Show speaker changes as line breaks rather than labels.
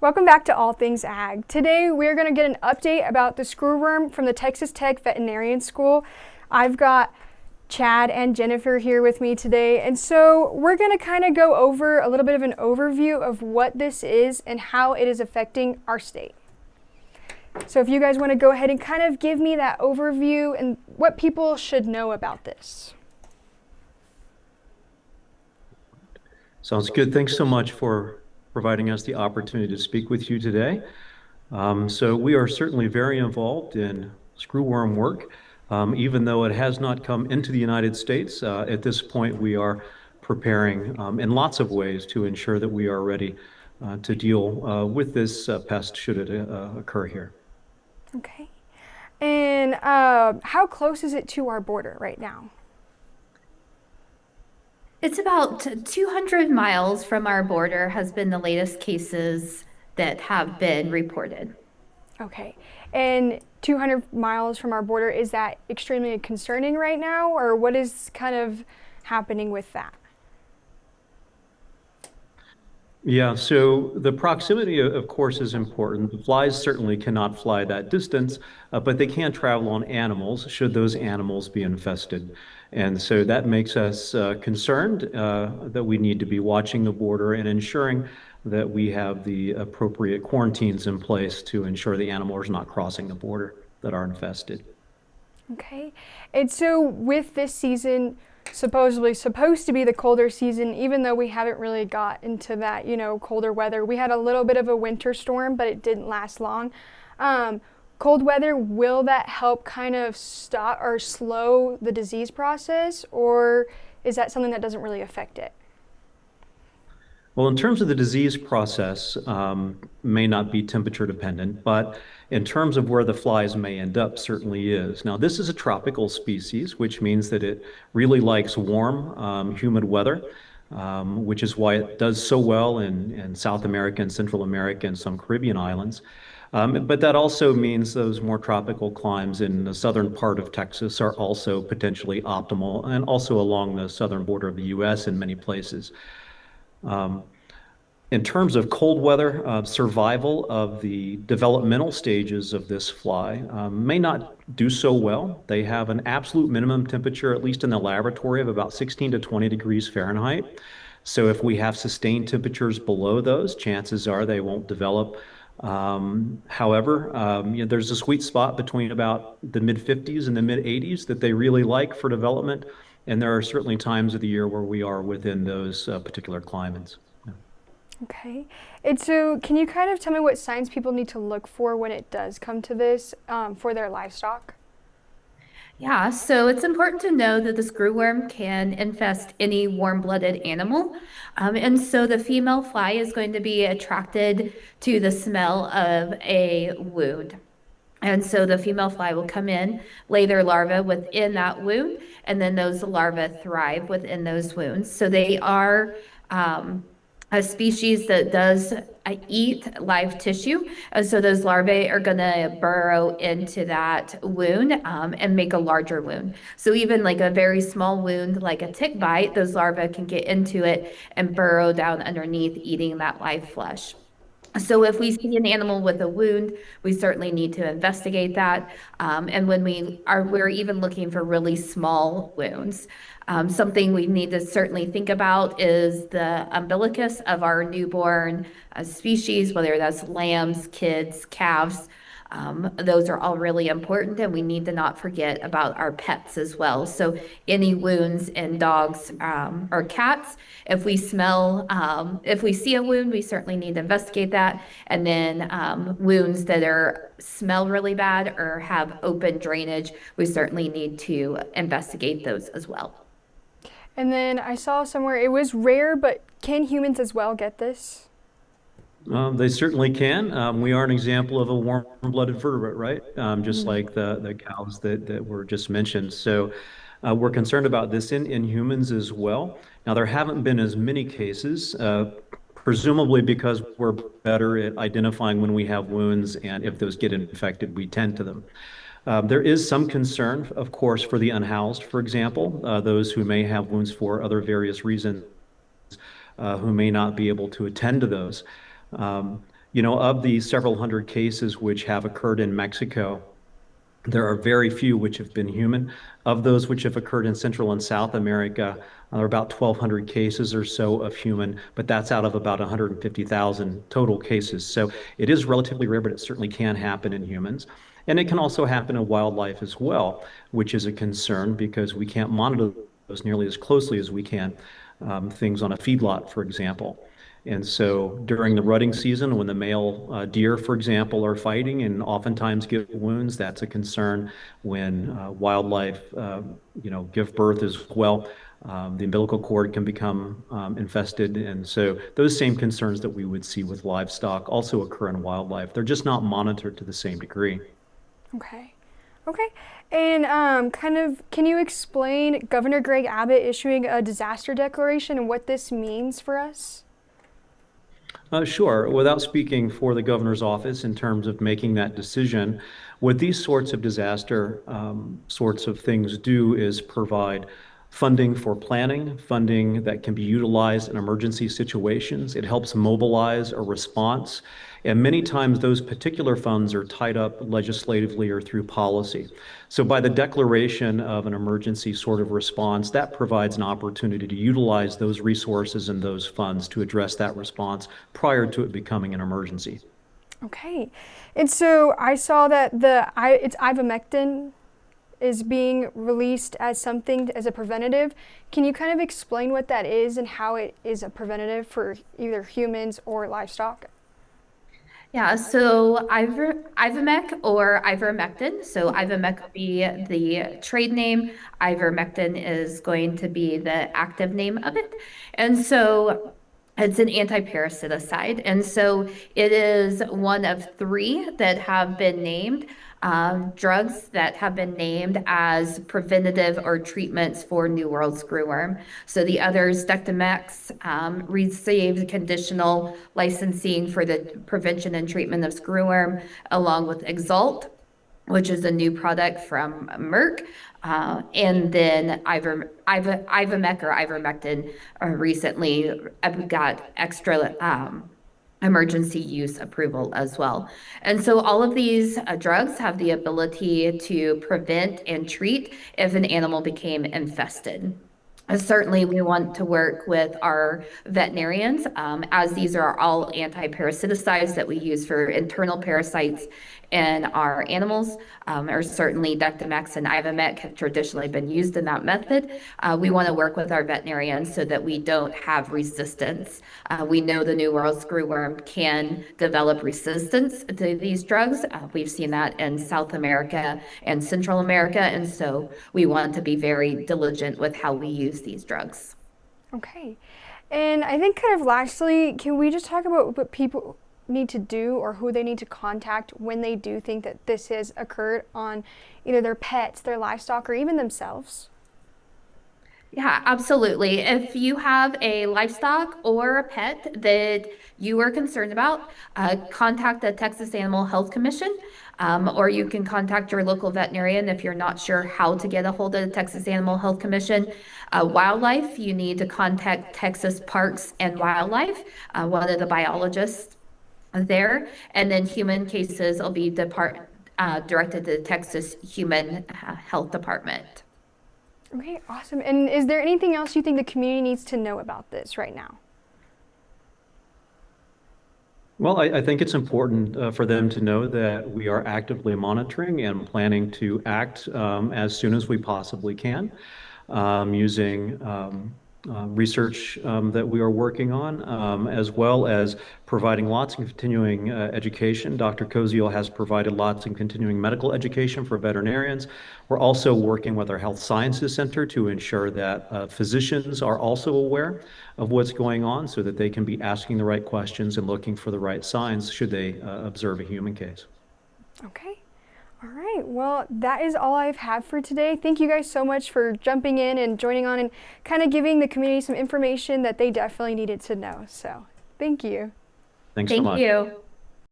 Welcome back to All Things Ag. Today we're going to get an update about the screwworm from the Texas Tech Veterinarian School. I've got Chad and Jennifer here with me today, and so we're going to kind of go over a little bit of an overview of what this is and how it is affecting our state. So if you guys want to go ahead and kind of give me that overview and what people should know about this.
Sounds good. Thanks so much for providing us the opportunity to speak with you today. So we are certainly very involved in screwworm work. Even though it has not come into the United States, at this point we are preparing in lots of ways to ensure that we are ready to deal with this pest should it occur here.
Okay. And how close is it to our border right now?
It's about 200 miles from our border has been the latest cases that have been reported.
Okay. And 200 miles from our border, is that extremely concerning right now, or what is kind of happening with that?
Yeah, so the proximity, of course, is important. The flies certainly cannot fly that distance, but they can travel on animals should those animals be infested. And so that makes us concerned that we need to be watching the border and ensuring that we have the appropriate quarantines in place to ensure the animals are not crossing the border that are infested.
Okay. And so with this season, supposedly supposed to be the colder season, even though we haven't really got into that, colder weather. We had a little bit of a winter storm, but it didn't last long. Cold weather, will that help kind of stop or slow the disease process, or is that something that doesn't really affect it?
Well, in terms of the disease process, may not be temperature dependent, but in terms of where the flies may end up, certainly is. Now, this is a tropical species, which means that it really likes warm, humid weather, which is why it does so well in South America and Central America and some Caribbean islands. But that also means those more tropical climes in the southern part of Texas are also potentially optimal, and also along the southern border of the U.S. in many places. In terms of cold weather, survival of the developmental stages of this fly may not do so well. They have an absolute minimum temperature, at least in the laboratory, of about 16 to 20 degrees Fahrenheit. So if we have sustained temperatures below those, chances are they won't develop. However, there's a sweet spot between about the mid 50s and the mid 80s that they really like for development. And there are certainly times of the year where we are within those particular climates. Yeah.
Okay. And so can you kind of tell me what signs people need to look for when it does come to this for their livestock?
Yeah, so it's important to know that the screwworm can infest any warm-blooded animal. And so the female fly is going to be attracted to the smell of a wound. And so the female fly will come in, lay their larvae within that wound, and then those larvae thrive within those wounds. So they are a species that does eat live tissue. And so those larvae are going to burrow into that wound and make a larger wound. So even like a very small wound, like a tick bite, those larvae can get into it and burrow down underneath, eating that live flesh. So if we see an animal with a wound, we certainly need to investigate that. And when we're even looking for really small wounds. Something we need to certainly think about is the umbilicus of our newborn species, whether that's lambs, kids, calves. Those are all really important, and we need to not forget about our pets as well. So any wounds in dogs or cats, if we see a wound, we certainly need to investigate that. And then wounds that smell really bad or have open drainage, we certainly need to investigate those as well.
And then I saw somewhere it was rare, but can humans as well get this?
They certainly can. We are an example of a warm-blooded vertebrate, right? Just like the cows that were just mentioned. So we're concerned about this in humans as well. Now, there haven't been as many cases, presumably because we're better at identifying when we have wounds, and if those get infected, we tend to them. There is some concern, of course, for the unhoused, for example, those who may have wounds for other various reasons, who may not be able to attend to those. Of the several hundred cases which have occurred in Mexico, there are very few which have been human. Of those which have occurred in Central and South America, there are about 1,200 cases or so of human, but that's out of about 150,000 total cases. So it is relatively rare, but it certainly can happen in humans. And it can also happen in wildlife as well, which is a concern because we can't monitor those nearly as closely as we can things on a feedlot, for example. And so during the rutting season, when the male deer, for example, are fighting and oftentimes give wounds, that's a concern. When wildlife, give birth as well, the umbilical cord can become infested. And so those same concerns that we would see with livestock also occur in wildlife. They're just not monitored to the same degree.
Okay. Okay. And can you explain Governor Greg Abbott issuing a disaster declaration and what this means for us?
Sure. Without speaking for the governor's office in terms of making that decision, what these sorts of disaster sorts of things do is provide funding for planning, funding that can be utilized in emergency situations. It helps mobilize a response. And many times those particular funds are tied up legislatively or through policy. So by the declaration of an emergency sort of response, that provides an opportunity to utilize those resources and those funds to address that response prior to it becoming an emergency.
Okay. And so I saw that it's ivermectin is being released as something as a preventative. Can you kind of explain what that is and how it is a preventative for either humans or livestock?
Yeah, so Ivomec or ivermectin. So Ivomec would be the trade name. Ivermectin is going to be the active name of it. And so it's an anti-parasiticide. And so it is one of three that have been named. Drugs that have been named as preventative or treatments for New World screwworm. So the others, Dectomex, received conditional licensing for the prevention and treatment of screwworm, along with Exalt, which is a new product from Merck. And then Ivomec or ivermectin recently got extra emergency use approval as well. And so all of these drugs have the ability to prevent and treat if an animal became infested. Certainly, we want to work with our veterinarians, as these are all anti-parasiticides that we use for internal parasites in our animals, or certainly Dectomex and Ivomec have traditionally been used in that method. We want to work with our veterinarians so that we don't have resistance. We know the New World screwworm can develop resistance to these drugs. We've seen that in South America and Central America, and so we want to be very diligent with how we use these drugs.
Okay. And I think kind of lastly, can we just talk about what people need to do or who they need to contact when they do think that this has occurred on either their pets, their livestock, or even themselves?
Yeah, absolutely. If you have a livestock or a pet that you are concerned about, contact the Texas Animal Health Commission, or you can contact your local veterinarian if you're not sure how to get a hold of the Texas Animal Health Commission. Wildlife, you need to contact Texas Parks and Wildlife, one of the biologists there. And then human cases will be directed to the Texas Human Health Department.
Okay, awesome. And is there anything else you think the community needs to know about this right now?
Well, I think it's important for them to know that we are actively monitoring and planning to act as soon as we possibly can, using research that we are working on, as well as providing lots of continuing education. Dr. Koziel has provided lots of continuing medical education for veterinarians. We're also working with our Health Sciences Center to ensure that physicians are also aware of what's going on so that they can be asking the right questions and looking for the right signs should they observe a human case.
Okay. All right, well, that is all I've had for today. Thank you guys so much for jumping in and joining on and kind of giving the community some information that they definitely needed to know. So, thank you.
Thanks so much.
Thank you.